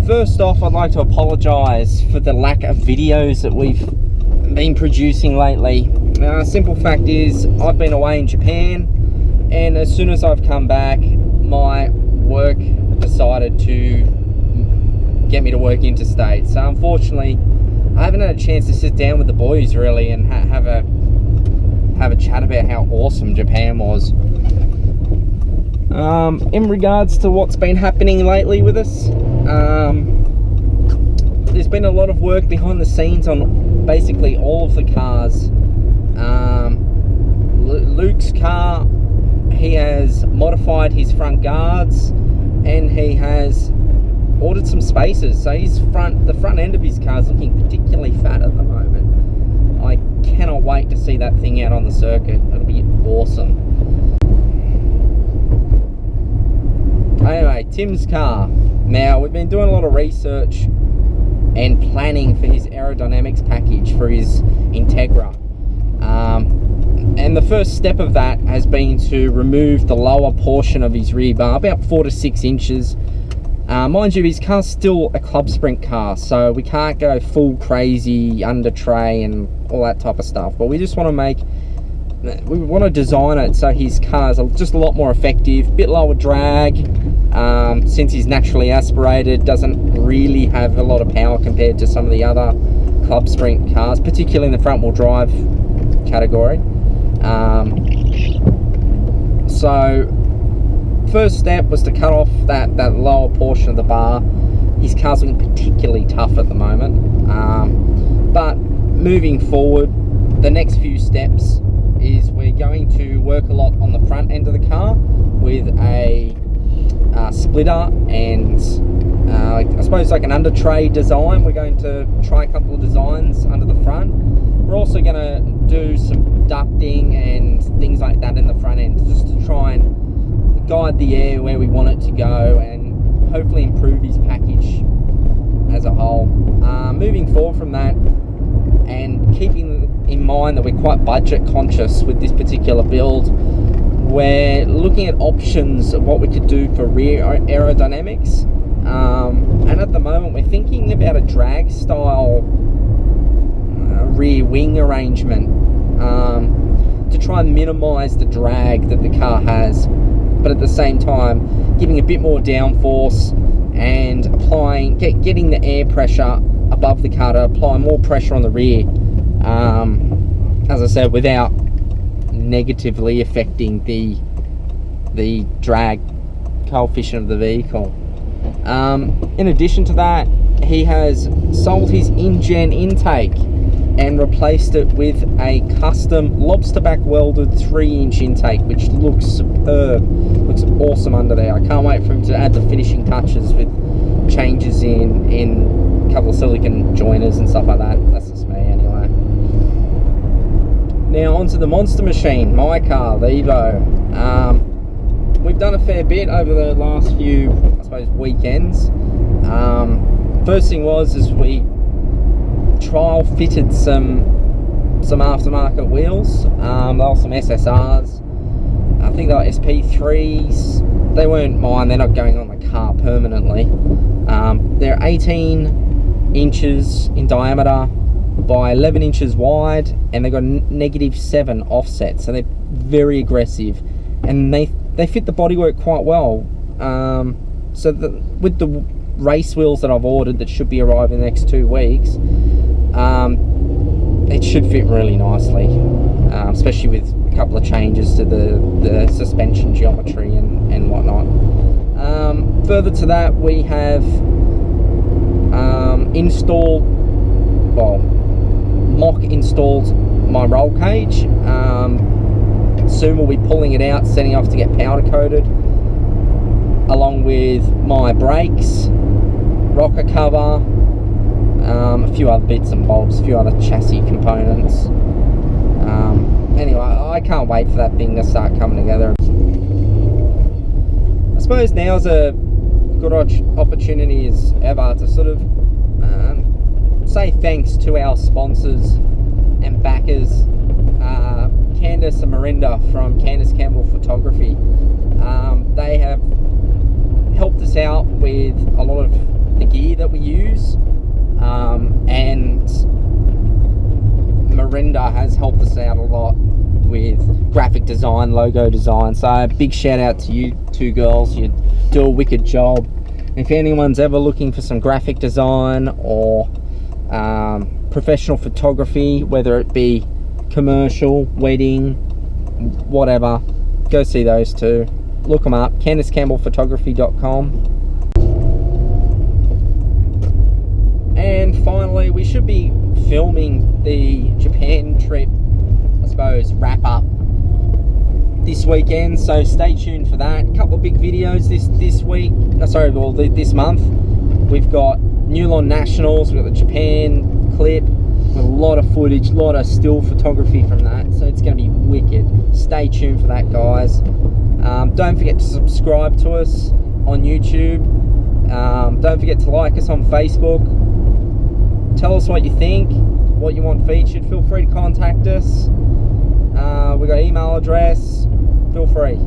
First off, I'd like to apologise for the lack of videos that we've been producing lately. Simple fact is, I've been away in Japan, and as soon as I've come back, my work decided to get me to work interstate. So unfortunately, I haven't had a chance to sit down with the boys really and have a chat about how awesome Japan was. In regards to what's been happening lately with us, there's been a lot of work behind the scenes on basically all of the cars. Luke's car, he has modified his front guards and he has ordered some spacers, so the front end of his car is looking particularly fat at the moment. I cannot wait to see that thing out on the circuit. It'll be awesome. Anyway, Tim's car. Now, we've been doing a lot of research and planning for his aerodynamics package for his Integra. And the first step of that has been to remove the lower portion of his rear bar, about 4 to 6 inches. Mind you, his car's still a club sprint car, so we can't go full crazy under tray and all that type of stuff. But we just want to design it so his car's just a lot more effective, bit lower drag. Since he's naturally aspirated, doesn't really have a lot of power compared to some of the other club sprint cars, particularly in the front wheel drive category. So first step was to cut off that lower portion of the bar. His car's looking particularly tough at the moment, but moving forward, the next few steps is we're going to work a lot on the front end of the car with a splitter and I suppose like an under tray design. We're going to try a couple of designs under the front. We're also going to do some ducting and things like that in the front end, just to try and guide the air where we want it to go and hopefully improve his package as a whole. Moving forward from that, and keeping in mind that we're quite budget conscious with this particular build, we're looking at options of what we could do for rear aerodynamics, and at the moment we're thinking about a drag style rear wing arrangement to try and minimize the drag that the car has, but at the same time giving a bit more downforce and getting the air pressure above the car to apply more pressure on the rear, as I said, without negatively affecting the drag coefficient of the vehicle. In addition to that, he has sold his InGen intake and replaced it with a custom lobster back welded 3-inch intake, which looks superb, looks awesome under there. I can't wait for him to add the finishing touches with changes in a couple of silicon joiners and stuff like that. That's just me anyway. Now onto the monster machine, my car, the Evo. We've done a fair bit over the last few, I suppose, weekends. First thing was we trial fitted some aftermarket wheels. They were some SSRs. I think they were SP3s. They weren't mine, they're not going on the car permanently. They're 18 inches in diameter by 11 inches wide, and they've got -7 offset, so they're very aggressive, and they fit the bodywork quite well. So with the race wheels that I've ordered that should be arriving in the next 2 weeks, it should fit really nicely, especially with a couple of changes to the suspension geometry and whatnot. Further to that, we have mock installed my roll cage. Soon we'll be pulling it out, setting off to get powder coated, along with my brakes, rocker cover, a few other bits and bobs, a few other chassis components. Anyway, I can't wait for that thing to start coming together. I suppose now's a good opportunity as ever to sort of say thanks to our sponsors and backers, Candace and Marinda from Candace Campbell Photography. They have helped us out with a lot of the gear that we use, and Miranda has helped us out a lot with graphic design, logo design. So big shout out to you two girls, you do a wicked job. If anyone's ever looking for some graphic design or professional photography, whether it be commercial, wedding, whatever, go see those two. Look them up, CandiceCampbellPhotography.com. And finally, we should be filming the Japan trip, I suppose, wrap up this weekend, so stay tuned for that. A couple of big videos this week, this month. We've got Newlon Nationals, we've got the Japan clip, with a lot of footage, a lot of still photography from that, so it's going to be wicked. Stay tuned for that, guys. Don't forget to subscribe to us on YouTube. Don't forget to like us on Facebook. Tell us what you think, what you want featured. Feel free to contact us. We've got email address. Feel free.